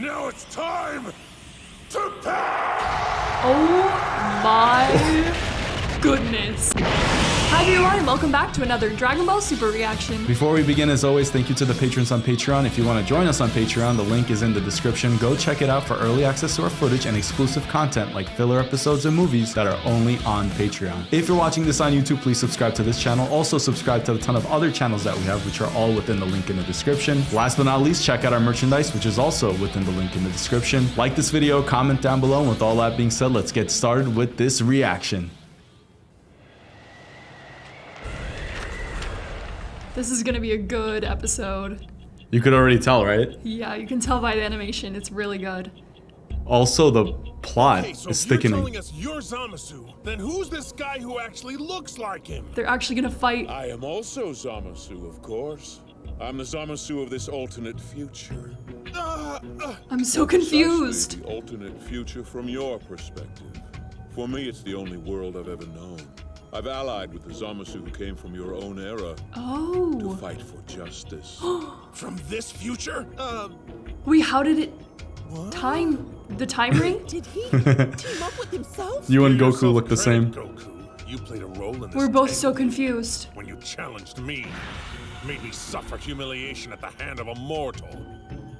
Now it's time to pay! Oh my goodness. Hi everyone and welcome back to another Dragon Ball Super reaction. Before we begin, as always, thank you to the patrons on Patreon. If you want to join us on Patreon, the link is in the description. Go check it out for early access to our footage and exclusive content like filler episodes and movies that are only on Patreon. If you're watching this on YouTube, please subscribe to this channel. Also subscribe to a ton of other channels that we have, which are all within the link in the description. Last but not least, check out our merchandise, which is also within the link in the description. Like this video, comment down below, and with all that being said, let's get started with this reaction. This is gonna be a good episode. You could already tell, right? Yeah, you can tell by the animation, it's really good. Also, the plot Hey, so is if you're thickening. telling us you're Zamasu, then who's this guy who actually looks like him? They're actually gonna fight. I am also Zamasu, of course. I'm the Zamasu of this alternate future. I'm so confused. Precisely the alternate future from your perspective. For me, it's the only world I've ever known. I've allied with the Zamasu who came from your own era to Oh. fight for justice. From this future? Wait, how did it... The time ring? Did he team up with himself? You and Give Goku yourself look the credit, same. Goku. You played a role in this. We're both so tangle confused. when you challenged me, made me suffer humiliation at the hand of a mortal.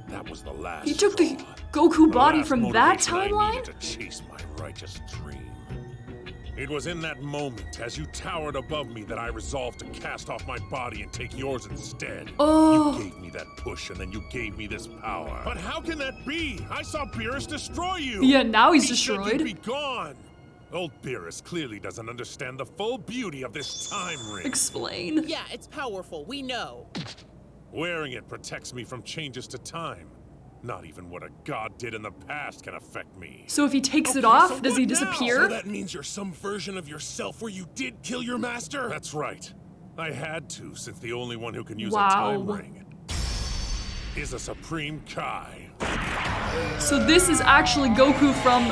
That was the last. He took the straw. Goku The body last from that motivation I timeline? needed to chase my righteous dream. It was in that moment, as you towered above me, that I resolved to cast off my body and take yours instead. Oh. You gave me that push, and then you gave me this power. But how can that be? I saw Beerus destroy you. Yeah, now he's He said destroyed. you'd be gone. Old Beerus clearly doesn't understand the full beauty of this time ring. Explain. Yeah, it's powerful, we know. Wearing it protects me from changes to time. Not even what a god did in the past can affect me. So if he takes it Okay, off, so does he what now? disappear? So that means you're some version of yourself where you did kill your master? That's right. I had to, since the only one who can use Wow. a time ring is a Supreme Kai. So this is actually Goku from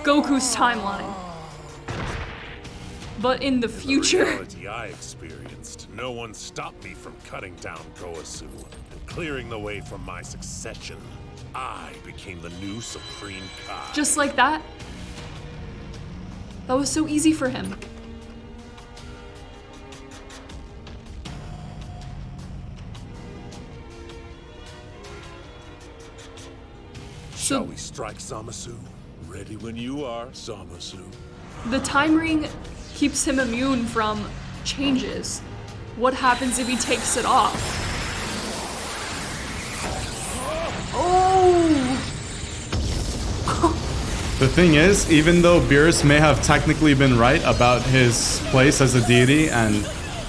Goku's timeline. But in the The future. reality I experienced, no one stopped me from cutting down Goku and clearing the way for my succession. I became the new Supreme Kai. Just like that. That was so easy for him. Shall So we strike, Zamasu? Ready when you are, Zamasu. the time ring keeps him immune from changes. What happens if he takes it off? Oh! The thing is, even though Beerus may have technically been right about his place as a deity and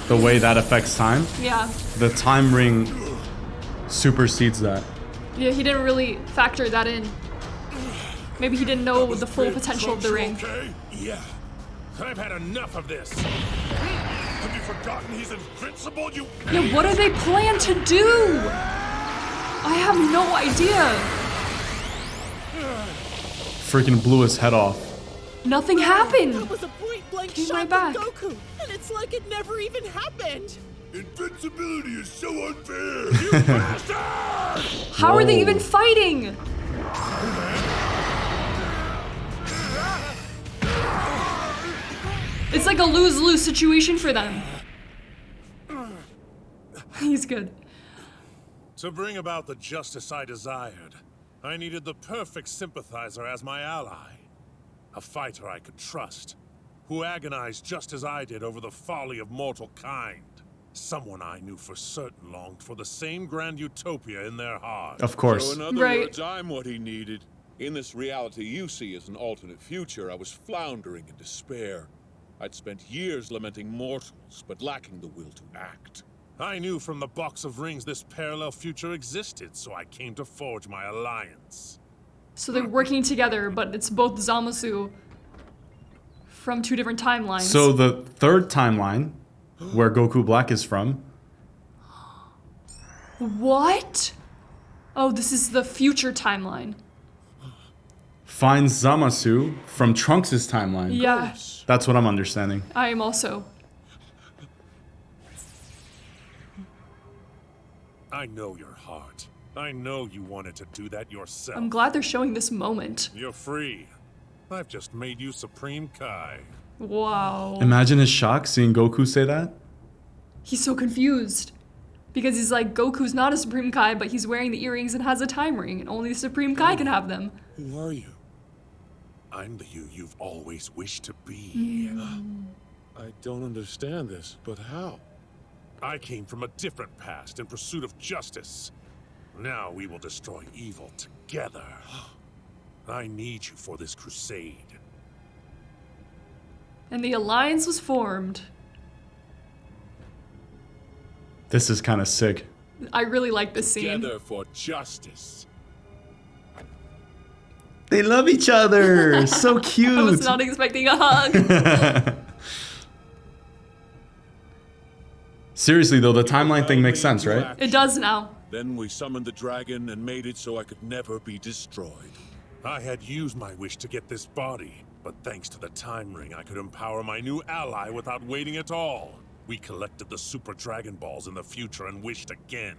the way that affects time, Yeah. the time ring supersedes that. Yeah, he didn't really factor that in. Maybe he didn't know the full potential of the ring. Okay? Yeah. I've had enough of this. Have you forgotten he's invincible, you... Yeah, what do they plan to do? I have no idea. Freaking blew his head off. Nothing happened. That was a point-blank Came shot right from back. Goku, and it's like it never even happened. Invincibility is so unfair. You bastard! How are they Whoa. even fighting? It's like a lose-lose situation for them. He's good. To bring about the justice I desired, I needed the perfect sympathizer as my ally. A fighter I could trust, who agonized just as I did over the folly of mortal kind. Someone I knew for certain longed for the same grand utopia in their heart. Of course. So in other Right. words, I'm what he needed. In this reality you see as an alternate future, I was floundering in despair. I'd spent years lamenting mortals, but lacking the will to act. I knew from the box of rings this parallel future existed, so I came to forge my alliance. So they're working together, but it's both Zamasu from two different timelines. So the third timeline, where Goku Black is from, What? Oh, this is the future timeline. finds Zamasu from Trunks' timeline. Yeah, That's what I'm understanding. I am also. I know your heart. I know you wanted to do that yourself. I'm glad they're showing this moment. You're free. I've just made you Supreme Kai. Wow. Imagine his shock seeing Goku say that. He's so confused. Because he's like, Goku's not a Supreme Kai, but he's wearing the earrings and has a time ring, and only the Supreme Kai can have them. Who are you? I'm the you you've always wished to be. I don't understand this, but how? I came from a different past in pursuit of justice. Now we will destroy evil together. I need you for this crusade. And the alliance was formed. This is kind of sick. I really like this scene. Together for justice. They love each other. So cute. I was not expecting a hug. Seriously though, the timeline thing makes sense, right? It does now. Then we summoned the dragon and made it so I could never be destroyed. I had used my wish to get this body, but thanks to the time ring, I could empower my new ally without waiting at all. We collected the Super Dragon Balls in the future and wished again.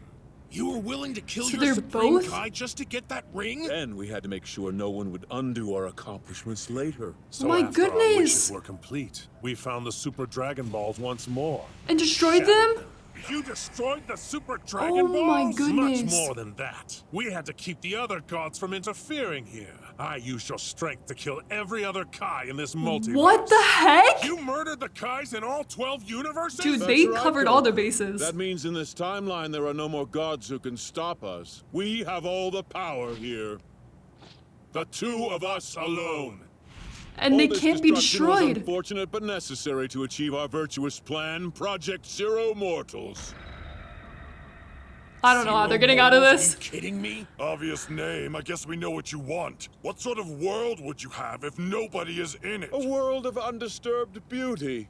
You were willing to kill So your they're Supreme both- Kai just to get that ring? And we had to make sure no one would undo our accomplishments later. So my after our goodness. wishes were complete, we found the Super Dragon Balls once more. And destroyed them? You destroyed the Super Dragon Oh Balls? my goodness. Much more than that. We had to keep the other gods from interfering here. I used your strength to kill every other Kai in this multiverse. What the heck? You murdered the Kais in all 12 universes? Dude, That's they right, covered Goku. all their bases. That means in this timeline there are no more gods who can stop us. We have all the power here. The two of us alone. And All they this can't be destruction was destroyed. unfortunate but necessary to achieve our virtuous plan, Project Zero Mortals. I don't know how they're getting out of this. Are you kidding me? Obvious name. I guess we know what you want. What sort of world would you have if nobody is in it? A world of undisturbed beauty.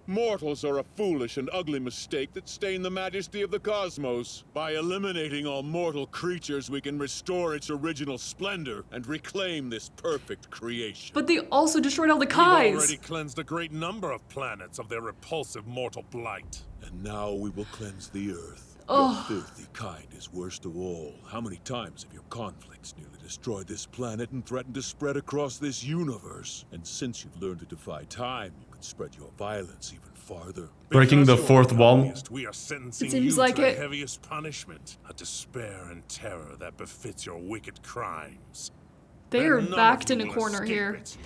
Mortals are a foolish and ugly mistake that stain the majesty of the cosmos. By eliminating all mortal creatures, we can restore its original splendor and reclaim this perfect creation. But they also destroyed all the We've Kais. already cleansed a great number of planets of their repulsive mortal blight. And now we will cleanse the earth. Oh. Your filthy kind is worst of all. How many times have your conflicts nearly destroyed this planet and threatened to spread across this universe? And since you've learned to defy time, you can spread your violence even farther. Breaking the Because you're fourth the wall. happiest, we are sentencing It seems you like to it. the heaviest punishment, a despair and terror that befits your wicked crimes. They are And none of backed you in a will corner escape here. it.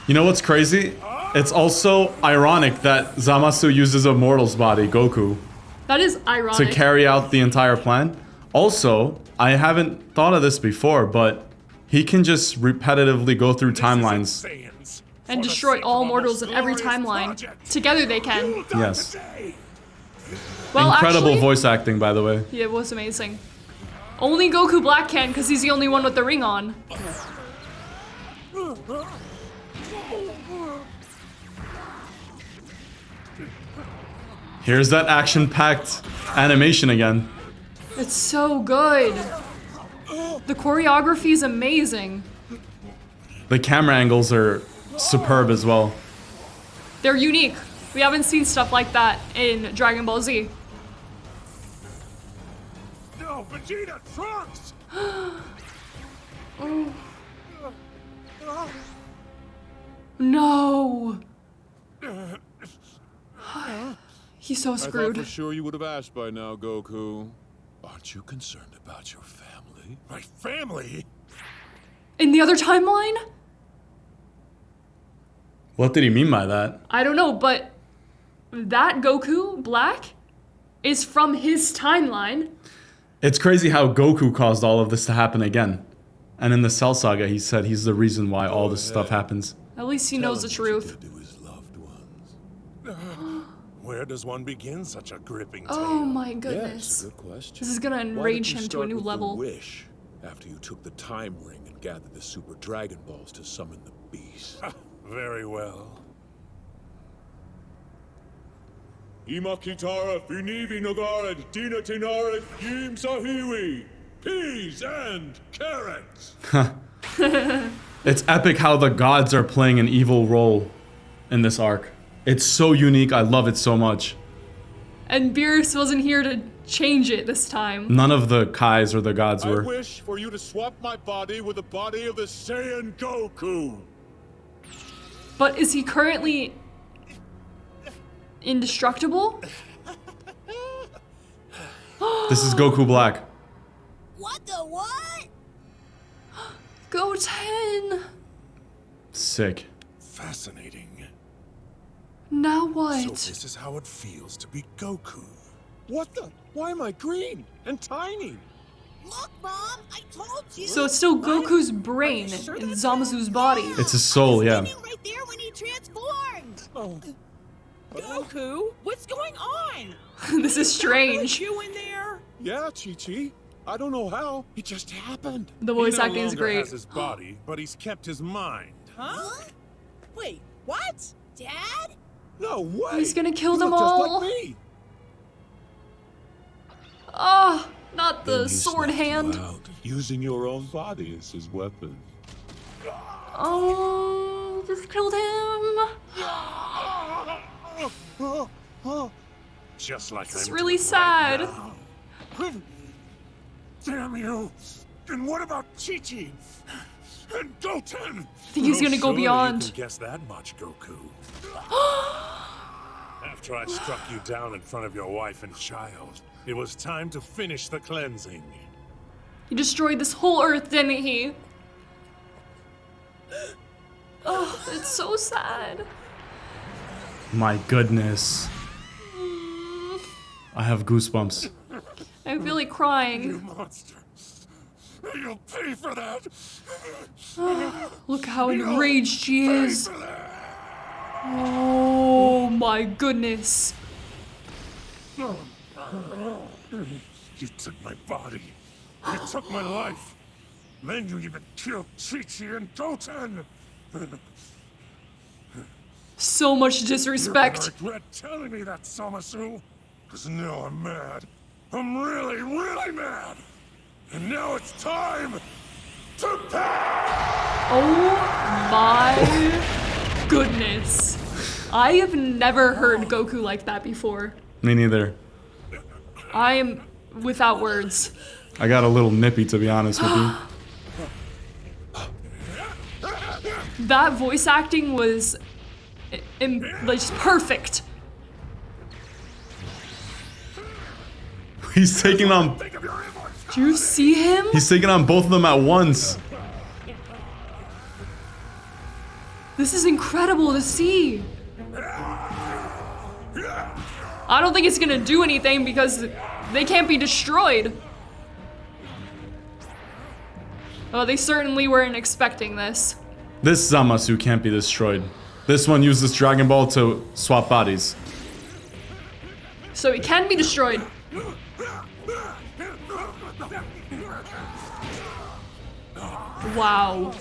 You know what's crazy? It's also ironic that Zamasu uses a mortal's body, Goku, That is to ironic. carry out the entire plan. Also, I haven't thought of this before, but he can just repetitively go through This is timelines. Saiyans. And For the destroy sake all of a mortals most in every glorious timeline. project. Together they can. You will die Yes. today. Well, Incredible actually, voice acting, by the way. Yeah, it was amazing. Only Goku Black can, because he's the only one with the ring on. Here's that action-packed animation again. It's so good. The choreography is amazing. The camera angles are superb as well. They're unique. We haven't seen stuff like that in Dragon Ball Z. No, Vegeta, Trunks! No. He's so I thought screwed. for sure you would have asked by now, Goku. Aren't you concerned about your family? My family? In the other timeline? What did he mean by that? I don't know, but that Goku Black is from his timeline. It's crazy how Goku caused all of this to happen again. And in the Cell Saga, he said he's the reason why all this stuff happens. At least he knows the Tell him what truth. you did to his loved ones. Where does one begin such a gripping tale? Oh my Yes, goodness. good question. This is gonna Why enrage didn't you him to a start new with the level. Wish after you took the time ring and gathered the Super Dragon Balls to summon the beast. Very well. Imakitara finivi nogared dina tinared yim sahiwi. Peas and carrots. It's epic how the gods are playing an evil role in this arc. It's so unique. I love it so much. And Beerus wasn't here to change it this time. None of the Kais or the gods I were. wish for you to swap my body with the body of the Saiyan Goku. But is he currently indestructible? This is Goku Black. What the what? GOTEN! Sick. Fascinating. Now So what? this is how it feels to be Goku. What the? Why am I green and tiny? Look, Mom, I told you. So it's still Goku's brain sure in that's Zamasu's body. It's his soul, yeah. Standing right there when he transformed. Oh. Goku, what's going on? This is strange. You in there? Yeah, Chi-Chi. I don't know how. It just happened. The voice He no acting is longer great. has his body, but he's kept his mind. Huh? Wait, what? Dad? No way. He's gonna kill You them look just all. like me. Ah, not the Then he sword snuffed you hand. out, using your own body as his weapon. Oh, just killed him. Just like It's I'm really doing sad. right now. Damn you! And what about Chi-Chi? And Goten? I think he's gonna go surely beyond. You can guess that much, Goku. After I struck you down in front of your wife and child, it was time to finish the cleansing. He destroyed this whole earth, didn't he? Oh, it's so sad. My goodness. I have goosebumps. I feel like You crying. monster! You'll pay for that! Look how enraged she Pay is. for that! Oh my goodness. You took my body. You took my life. Then you even killed Chi-Chi and Goten. So much You're disrespect. gonna regret telling me that, Zamasu. Because now I'm mad. I'm really, really mad. And now it's time to pay! Oh my goodness. I have never heard Goku like that before. Me neither. I am without words. I got a little nippy, to be honest with you. That voice acting was like just perfect. He's taking on. Think of your immortality. Do you see him? He's taking on both of them at once. This is incredible to see. I don't think it's gonna do anything because they can't be destroyed. Oh, they certainly weren't expecting this. This Zamasu can't be destroyed. This one uses Dragon Ball to swap bodies. So it can be destroyed. Wow.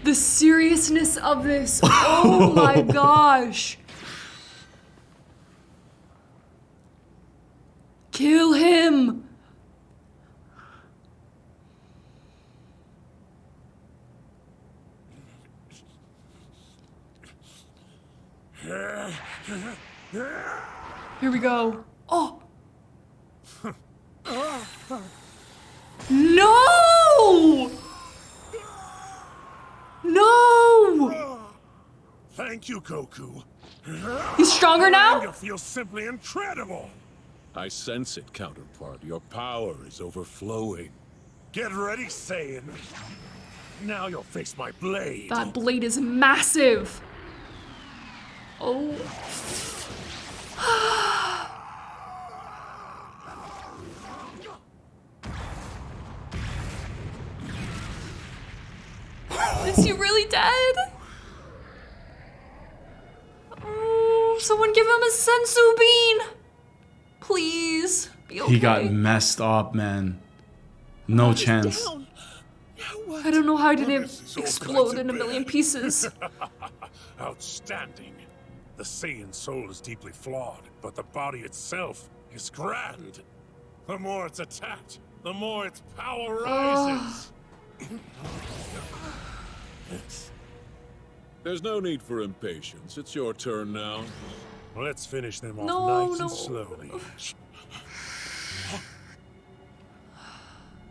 The seriousness of this. Oh my gosh. Kill him. Here we go. Oh. No! No! Thank you, Goku. He's stronger now? Anger feels simply incredible. I sense it, counterpart. Your power is overflowing. Get ready, Saiyan. Now you'll face my blade. That blade is massive. Oh. Is he really dead? Oh, someone give him a sensu bean. Please. Be okay. He got messed up, man. No chance. Down. Now what? I don't know how did it This is all explode kinds in a of million bad. pieces. Outstanding. The Saiyan soul is deeply flawed, but the body itself is grand. The more it's attacked, the more its power rises. There's no need for impatience. It's your turn now. Let's finish them off No, nice no. and slowly.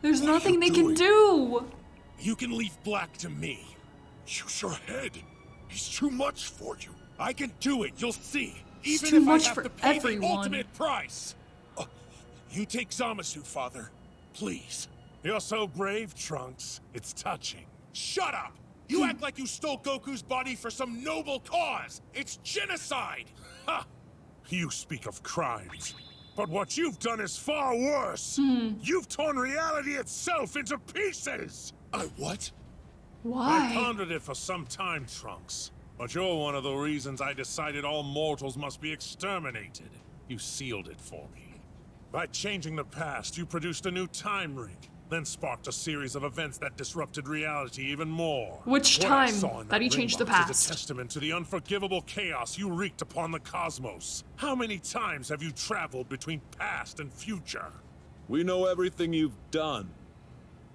There's What are nothing you they can doing? do. You can leave Black to me. Use your head. He's too much for you. I can do it, you'll see. It's Even too if much I have for to pay everyone. the ultimate price. You take Zamasu, father. Please. You're so brave, Trunks. It's touching. Shut up! You act like you stole Goku's body for some noble cause! It's genocide! Ha! You speak of crimes. But what you've done is far worse! You've torn reality itself into pieces! I what? I Why? pondered it for some time, Trunks. But you're one of the reasons I decided all mortals must be exterminated. You sealed it for me. By changing the past, you produced a new time ring, then sparked a series of events that disrupted reality even more. Which What I time saw in that he ring changed the box is past? a testament to the unforgivable chaos you wreaked upon the cosmos. How many times have you traveled between past and future? We know everything you've done.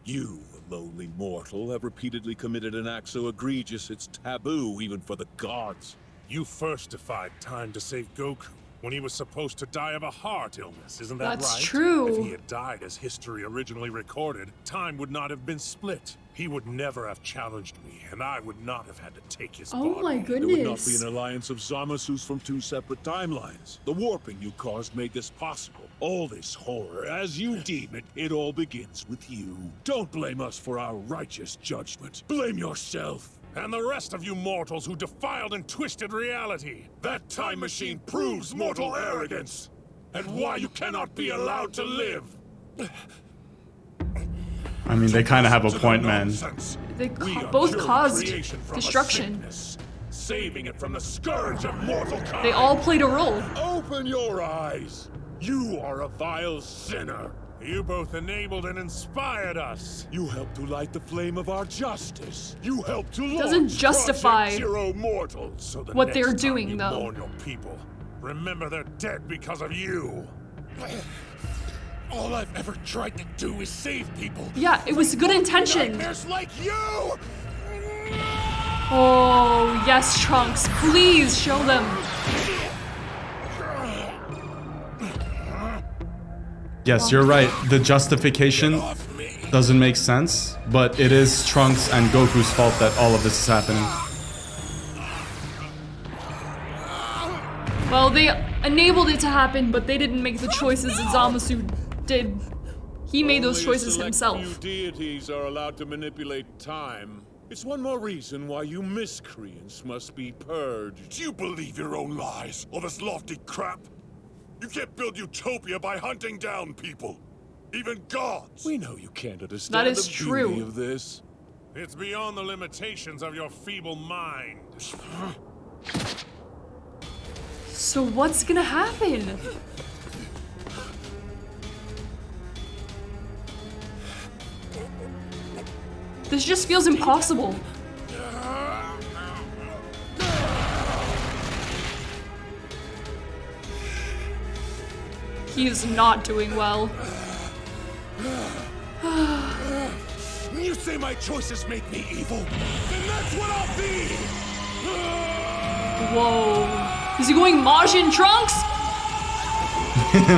You, a lowly mortal, have repeatedly committed an act so egregious it's taboo even for the gods. You first defied time to save Goku when he was supposed to die of a heart illness, isn't that That's right? true. If he had died as history originally recorded, time would not have been split. He would never have challenged me, and I would not have had to take his Oh body. my There would not be goodness. an alliance of Zamasus from two separate timelines. The warping you caused made this possible. All this horror, as you deem it, it all begins with you. Don't blame us for our righteous judgment. Blame yourself. And the rest of you mortals who defiled and twisted reality. That time machine proves mortal arrogance, and why you cannot be allowed to live. I mean, they kind of have a point, man. Nonsense. They We are both curing caused creation from a destruction. sickness, saving it from the scourge of mortal kind. They all played a role. Open your eyes. You are a vile sinner. You both enabled and inspired us. You helped to light the flame of our justice. You helped to launch Doesn't justify Project Zero Mortal. So the what next they're time doing, you though. mourn your people, remember they're dead because of you. All I've ever tried to do is save people. Yeah, it was good intention. Nightmares like you. Oh, yes, Trunks. Please show them. Yes, you're right. The justification Off me. doesn't make sense, but it is Trunks and Goku's fault that all of this is happening. Well, they enabled it to happen, but they didn't make the choices that Zamasu did. He made those Only a choices select himself. Few deities are allowed to manipulate time. It's one more reason why you miscreants must be purged. Do you believe your own lies, all this lofty crap? You can't build utopia by hunting down people, even gods. We know you can't understand That is the true. beauty of this. It's beyond the limitations of your feeble mind. So what's gonna happen? This just feels impossible. He is not doing well. You say my choices make me evil? Then that's what I'll be! Whoa. Is he going Majin Trunks?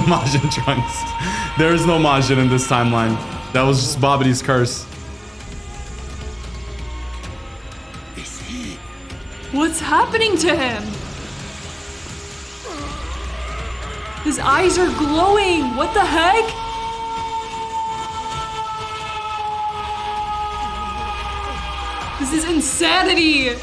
Majin Trunks. There is no Majin in this timeline. That was just Babbidi's curse. Is he? What's happening to him? His eyes are glowing. What the heck? This is insanity.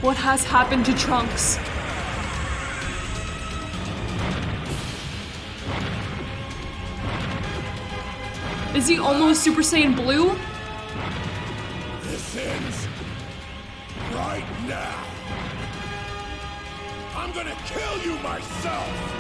What has happened to Trunks? Is he almost Super Saiyan Blue? This ends right now. I'm gonna kill you myself!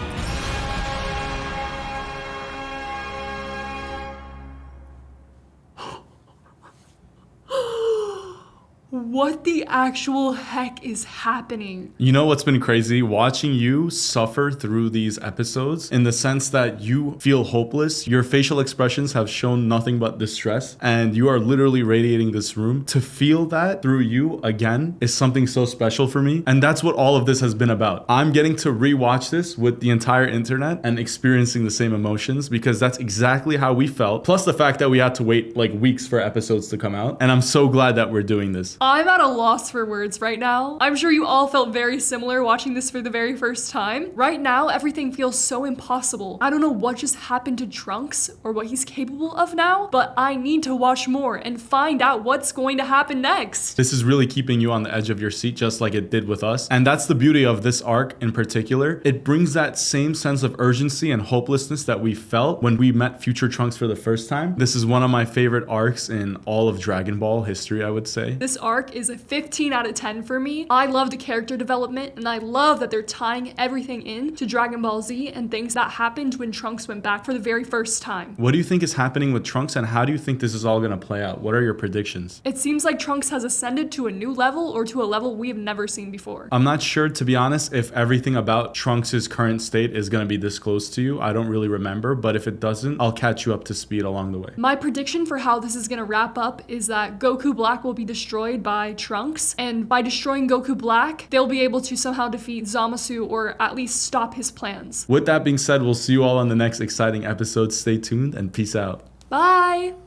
What the actual heck is happening? You know what's been crazy? Watching you suffer through these episodes in the sense that you feel hopeless. Your facial expressions have shown nothing but distress, and you are literally radiating this room. To feel that through you again is something so special for me. And that's what all of this has been about. I'm getting to rewatch this with the entire internet and experiencing the same emotions because that's exactly how we felt. Plus the fact that we had to wait like weeks for episodes to come out. And I'm so glad that we're doing this. I'm at a loss for words right now. I'm sure you all felt very similar watching this for the very first time. Right now, everything feels so impossible. I don't know what just happened to Trunks or what he's capable of now, but I need to watch more and find out what's going to happen next. This is really keeping you on the edge of your seat just like it did with us. And that's the beauty of this arc in particular. It brings that same sense of urgency and hopelessness that we felt when we met future Trunks for the first time. This is one of my favorite arcs in all of Dragon Ball history, I would say. This arc is a 15 out of 10 for me. I love the character development, and I love that they're tying everything in to Dragon Ball Z and things that happened when Trunks went back for the very first time. What do you think is happening with Trunks, and how do you think this is all going to play out? What are your predictions? It seems like Trunks has ascended to a new level or to a level we have never seen before. I'm not sure, to be honest, if everything about Trunks' current state is going to be disclosed to you. I don't really remember, but if it doesn't, I'll catch you up to speed along the way. My prediction for how this is going to wrap up is that Goku Black will be destroyed by Trunks, and by destroying Goku Black, they'll be able to somehow defeat Zamasu or at least stop his plans. With that being said, we'll see you all on the next exciting episode. Stay tuned and peace out. Bye!